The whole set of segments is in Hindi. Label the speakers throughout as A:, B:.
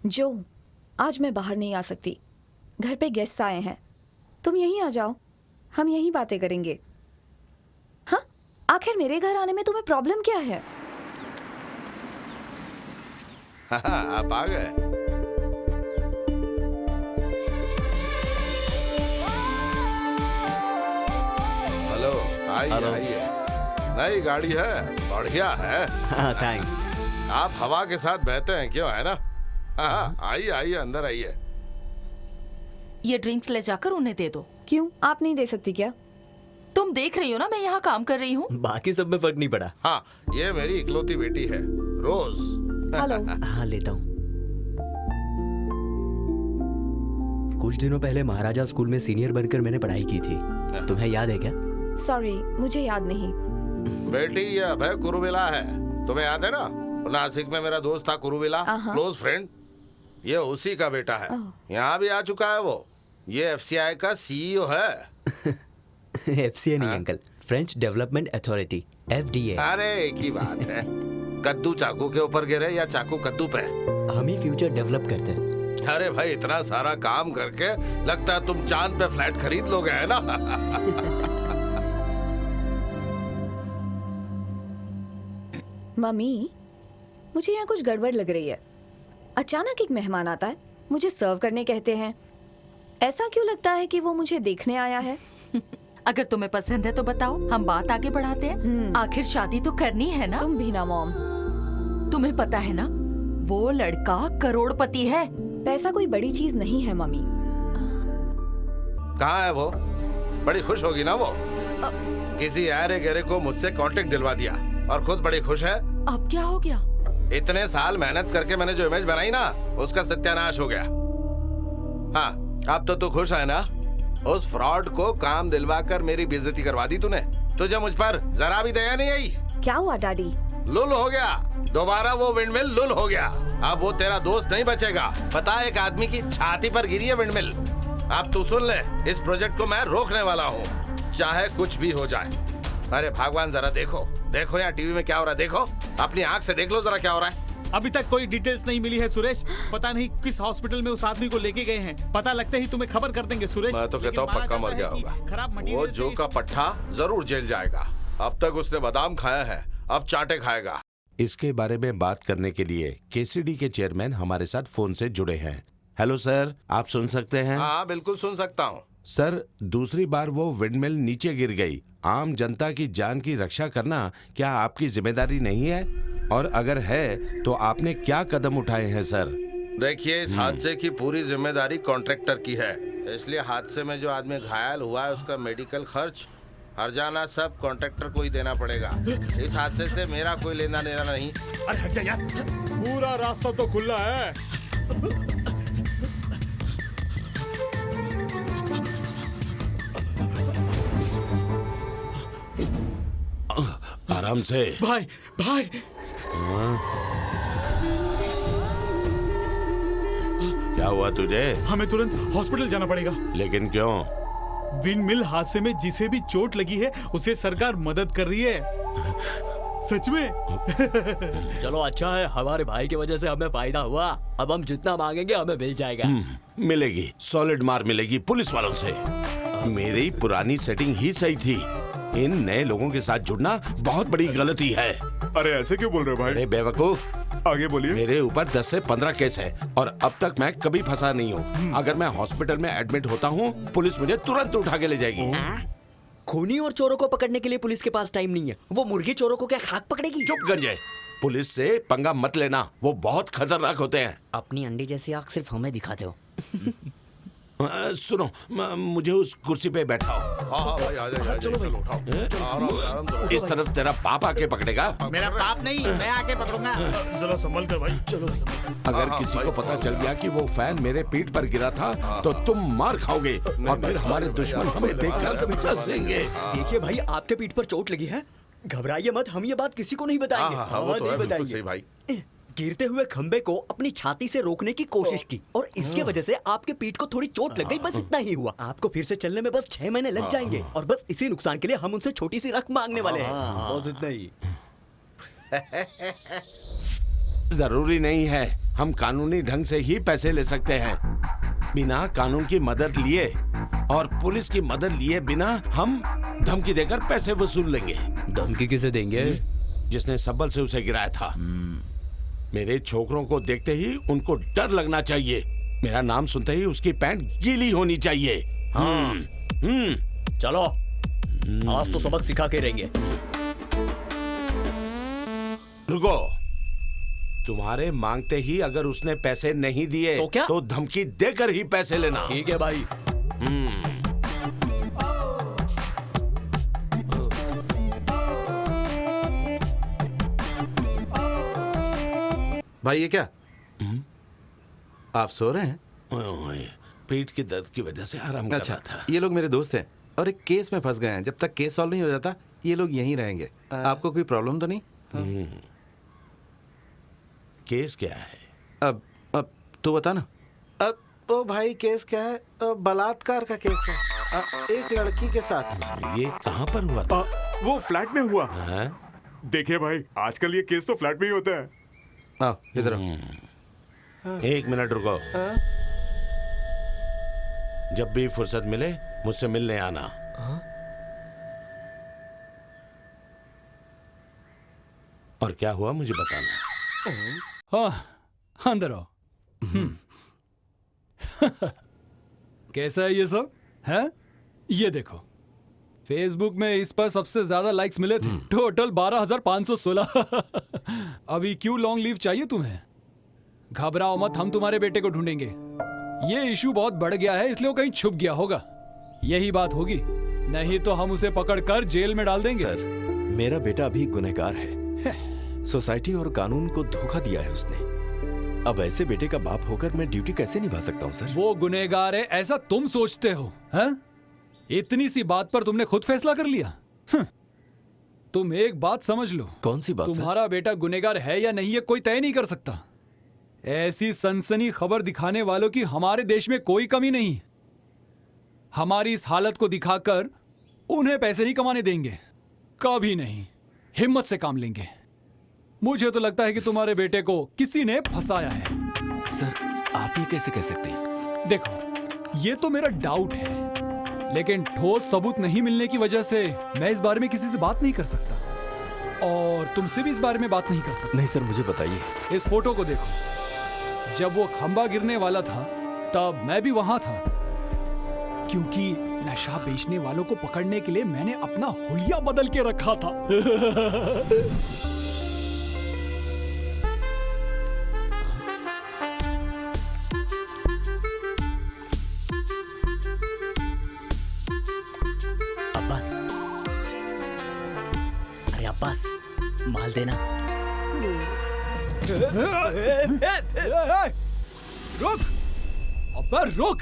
A: जो आज मैं बाहर नहीं आ सकती, घर पे गेस्ट आए हैं। तुम यहीं आ जाओ, हम यहीं बातें करेंगे। हाँ, आखिर मेरे घर आने में तुम्हें प्रॉब्लम क्या है?
B: आप आ गए। हेलो, आइए आइए। नई गाड़ी है, बढ़िया है।
C: हाँ थैंक्स।
B: आप हवा के साथ बहते हैं क्यों, है ना? हाँ, आइए आइए, अंदर आइए।
D: ये ड्रिंक्स ले जाकर उन्हें दे दो।
A: क्यों, आप नहीं दे सकती क्या?
D: तुम देख रही हो ना मैं यहाँ काम कर रही हूँ।
C: बाकी सब में फर्क नहीं पड़ा।
B: हाँ, ये मेरी इकलौती बेटी है, रोज।
A: हेलो।
C: हाँ लेता हूँ। कुछ दिनों पहले महाराजा स्कूल में सीनियर बनकर मैंने पढ़ाई की थी, तुम्हें याद है क्या?
A: सॉरी, मुझे याद नहीं।
B: बेटी, ये अभय कुरुविला है, तुम्हें याद है ना? नासिक में मेरा दोस्त था कुरुविला, क्लोज फ्रेंड। ये उसी का बेटा है। यहाँ भी आ चुका है वो। ये एफसीआई का सीईओ है।
C: एफसीए नहीं uncle, French development authority, FDA.
B: अरे एक ही बात है। कद्दू चाकू के ऊपर गिरे या चाकू कद्दू पे?
C: हम ही फ्यूचर डेवलप करते हैं।
B: अरे भाई, इतना सारा काम करके लगता है तुम चांद पे फ्लैट खरीद लोगे, है ना?
A: मम्मी, मुझे यहाँ कुछ गड़बड़ लग रही है। अचानक एक मेहमान आता है, मुझे सर्व करने कहते हैं। ऐसा क्यों लगता है कि वो मुझे देखने आया है?
D: अगर तुम्हें पसंद है तो बताओ, हम बात आगे बढ़ाते हैं। आखिर शादी तो करनी है ना?
A: तुम भी ना मॉम।
D: तुम्हें पता है ना, वो लड़का करोड़पति है।
A: पैसा कोई बड़ी चीज नहीं है मम्मी।
B: कहाँ है वो? बड़ी खुश होगी ना वो। किसी अरे गहरे को मुझसे कांटेक्ट दिलवा दिया और खुद बड़ी खुश है।
D: अब क्या हो गया?
B: इतने साल मेहनत करके मैंने जो इमेज बनाई ना, उसका सत्यानाश हो गया। हाँ, अब तो तू खुश है ना? उस फ्रॉड को काम दिलवाकर मेरी बेइज्जती करवा दी तूने। तुझे मुझ पर जरा भी दया नहीं आई।
A: क्या हुआ डैडी?
B: लुल हो गया, दोबारा वो विंडमिल लुल हो गया। अब वो तेरा दोस्त नहीं बचेगा। पता है, एक आदमी की छाती पर गिरी है विंडमिल। अब तू सुन ले, इस प्रोजेक्ट को मैं रोकने वाला हूँ, चाहे कुछ भी हो जाए। अरे भगवान, जरा देखो देखो यहाँ टीवी में क्या हो रहा है। देखो, अपनी आंख से देख लो जरा क्या हो रहा है।
E: अभी तक कोई डिटेल्स नहीं मिली है सुरेश। पता नहीं किस हॉस्पिटल में उस आदमी को लेके गए हैं। पता लगते ही तुम्हें खबर कर देंगे सुरेश।
B: मैं तो कहता हूँ पक्का मर गया होगा वो। जो का पट्टा जरूर जेल जाएगा। अब तक उसने बादाम खाया है, अब चांटे खाएगा।
F: इसके बारे में बात करने के लिए केसीडी के चेयरमैन हमारे साथ फोन से जुड़े हैं। हेलो सर, आप सुन सकते हैं?
B: हाँ बिल्कुल सुन सकता हूँ।
F: सर, दूसरी बार वो विंडमिल नीचे गिर गई। आम जनता की जान की रक्षा करना क्या आपकी जिम्मेदारी नहीं है? और अगर है तो आपने क्या कदम उठाए हैं सर?
B: देखिए, इस हादसे की पूरी जिम्मेदारी कॉन्ट्रैक्टर की है, इसलिए हादसे में जो आदमी घायल हुआ है उसका मेडिकल खर्च, हर्जाना सब कॉन्ट्रैक्टर को ही देना पड़ेगा। इस हादसे से मेरा कोई लेना देना नहीं।
E: अरे हट जा यार, पूरा रास्ता तो खुला है।
F: आराम से
E: भाई भाई,
F: क्या हुआ तुझे?
E: हमें तुरंत हॉस्पिटल जाना पड़ेगा।
F: लेकिन क्यों?
E: विंडमिल हादसे में जिसे भी चोट लगी है उसे सरकार मदद कर रही है। सच में।
C: चलो अच्छा है, हमारे भाई की वजह से हमें फायदा हुआ। अब हम जितना मांगेंगे हमें मिल जाएगा।
F: मिलेगी, सॉलिड मार मिलेगी पुलिस वालों से। मेरी पुरानी सेटिंग ही सही थी। इन नए लोगों के साथ जुड़ना बहुत बड़ी गलती है।
G: अरे ऐसे क्यों बोल रहे हो भाई?
F: अरे बेवकूफ,
G: आगे बोलिए।
F: मेरे ऊपर 10 से 15 केस हैं और अब तक मैं कभी फंसा नहीं हूँ। अगर मैं हॉस्पिटल में एडमिट होता हूँ, पुलिस मुझे तुरंत उठा के ले जाएगी।
C: खूनी और चोरों को पकड़ने के लिए पुलिस के पास टाइम नहीं है। वो मुर्गी चोरों को क्या खाक पकड़ेगी?
F: चुप गंजे, पुलिस से पंगा मत लेना, वो बहुत खतरनाक होते हैं।
C: अपनी अंडी जैसी आंख सिर्फ हमें दिखाते हो।
F: सुनो, मुझे उस कुर्सी पे बैठाओ।
B: हाँ भाई, आ जाओ, चलो भाई, उठाओ। आराम से।
F: इस तरफ तेरा पाप आके पकड़ेगा।
E: मेरा बाप नहीं, मैं आके पकड़ूंगा। जरा संभल कर भाई। चलो।
F: अगर किसी को पता चल गया कि वो फैन मेरे पीठ पर गिरा था तो तुम मार खाओगे और फिर हमारे दुश्मन हमें देखकर हंसेंगे।
C: देखिए भाई, आपके पीठ पर चोट लगी है, घबराइए मत। हम ये बात किसी को नहीं बताएंगे।
B: वो तो है, बिल्कुल
C: बताएंगे
B: सही भाई।
C: गिरते हुए खंबे को अपनी छाती से रोकने की कोशिश की और इसके वजह से आपके पीठ को थोड़ी चोट लग गई। बस इतना ही हुआ। आपको फिर से चलने में बस 6 महीने लग जाएंगे और बस इसी नुकसान के लिए हम उनसे छोटी सी रकम मांगने वाले हैं। बस इतना ही।
F: जरूरी नहीं है, हम कानूनी ढंग से ही पैसे ले सकते हैं। बिना कानून की मदद लिए और पुलिस की मदद लिए बिना हम धमकी देकर पैसे वसूल लेंगे।
C: धमकी किसे देंगे?
F: जिसने सब्बल से उसे गिराया था। मेरे छोकरों को देखते ही उनको डर लगना चाहिए। मेरा नाम सुनते ही उसकी पैंट गीली होनी चाहिए।
C: चलो आज तो सबक सिखा के रहेंगे।
F: रुको, तुम्हारे मांगते ही अगर उसने पैसे नहीं दिए
C: तो क्या?
F: तो धमकी देकर ही पैसे लेना।
C: ठीक है भाई।
B: भाई ये क्या? आप सो रहे हैं?
F: ओए, पेट के दर्द की वजह से आराम कर
B: अच्छा,
F: रहा था।
B: ये लोग मेरे दोस्त हैं और एक केस में फंस गए हैं। जब तक केस सॉल्व नहीं हो जाता ये लोग यहीं रहेंगे। आपको कोई प्रॉब्लम तो नहीं?
F: केस क्या है?
B: अब तो बता ना। अब तो भाई केस क्या है? बलात्कार का केस है, एक लड़की के साथ।
F: ये कहाँ पर हुआ था?
G: वो फ्लैट में हुआ।
F: हाँ?
G: देखिए भाई, आजकल ये केस तो फ्लैट में ही होता है।
B: आओ इधर आओ।
F: एक मिनट रुको। जब भी फुर्सत मिले मुझसे मिलने आना। और क्या हुआ मुझे बताना।
E: हाँ, अंदर आओ। कैसा है ये सब? है? ये देखो, फेसबुक में इस पर सबसे ज्यादा लाइक्स मिले थे, टोटल 12,516। अभी क्यों लॉन्ग लीव चाहिए तुम्हें? घबराओ मत, हम तुम्हारे बेटे को ढूंढेंगे। ये इशू बहुत बढ़ गया है, इसलिए वो कहीं छुप गया होगा। यही बात होगी, नहीं तो हम उसे पकड़कर जेल में डाल देंगे।
H: सर, मेरा बेटा अभी गुनहगार है। सोसाइटी और कानून को धोखा दिया है उसने। अब ऐसे बेटे का बाप होकर मैं ड्यूटी कैसे निभा सकता हूँ सर?
E: वो गुनहगार है ऐसा तुम सोचते हो? हैं? इतनी सी बात पर तुमने खुद फैसला कर लिया? तुम एक बात समझ लो।
H: कौन सी बात सर?
E: तुम्हारा बेटा गुनहगार है या नहीं, ये कोई तय नहीं कर सकता। ऐसी सनसनी खबर दिखाने वालों की हमारे देश में कोई कमी नहीं। हमारी इस हालत को दिखाकर उन्हें पैसे नहीं कमाने देंगे, कभी नहीं। हिम्मत से काम लेंगे। मुझे तो लगता है कि तुम्हारे बेटे को किसी ने फंसाया है।
H: सर, आप ये कैसे कह सकते हैं?
E: देखो, ये तो मेरा डाउट है, लेकिन ठोस सबूत नहीं मिलने की वजह से मैं इस बारे में किसी से बात नहीं कर सकता और तुमसे भी इस बारे में बात नहीं कर सकता।
H: नहीं सर, मुझे बताइए।
E: इस फोटो को देखो। जब वो खंबा गिरने वाला था तब मैं भी वहां था, क्योंकि नशा बेचने वालों को पकड़ने के लिए मैंने अपना हुलिया बदल के रखा था।
C: अब्बास, अरे अब्बास, माल देना।
E: रुक, अब्बा रुक।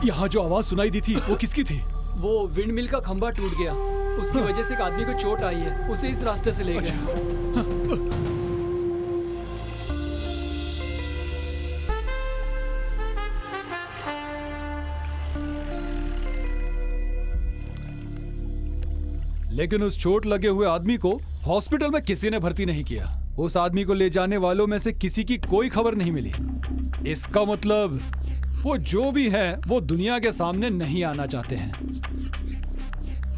E: यहाँ जो आवाज सुनाई दी थी वो किसकी थी?
I: वो विंड मिल का खंभा टूट गया, उसकी वजह से एक आदमी को चोट आई है, उसे इस रास्ते से ले गए।
E: लेकिन उस चोट लगे हुए आदमी को हॉस्पिटल में किसी ने भर्ती नहीं किया। उस आदमी को ले जाने वालों में से किसी की कोई खबर नहीं मिली। इसका मतलब वो जो भी है वो दुनिया के सामने नहीं आना चाहते हैं।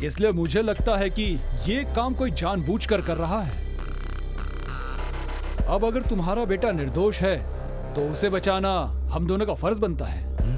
E: इसलिए मुझे लगता है कि ये काम कोई जानबूझकर कर रहा है। अब अगर तुम्हारा बेटा निर्दोष है तो उसे बचाना हम दोनों का फर्ज बनता है।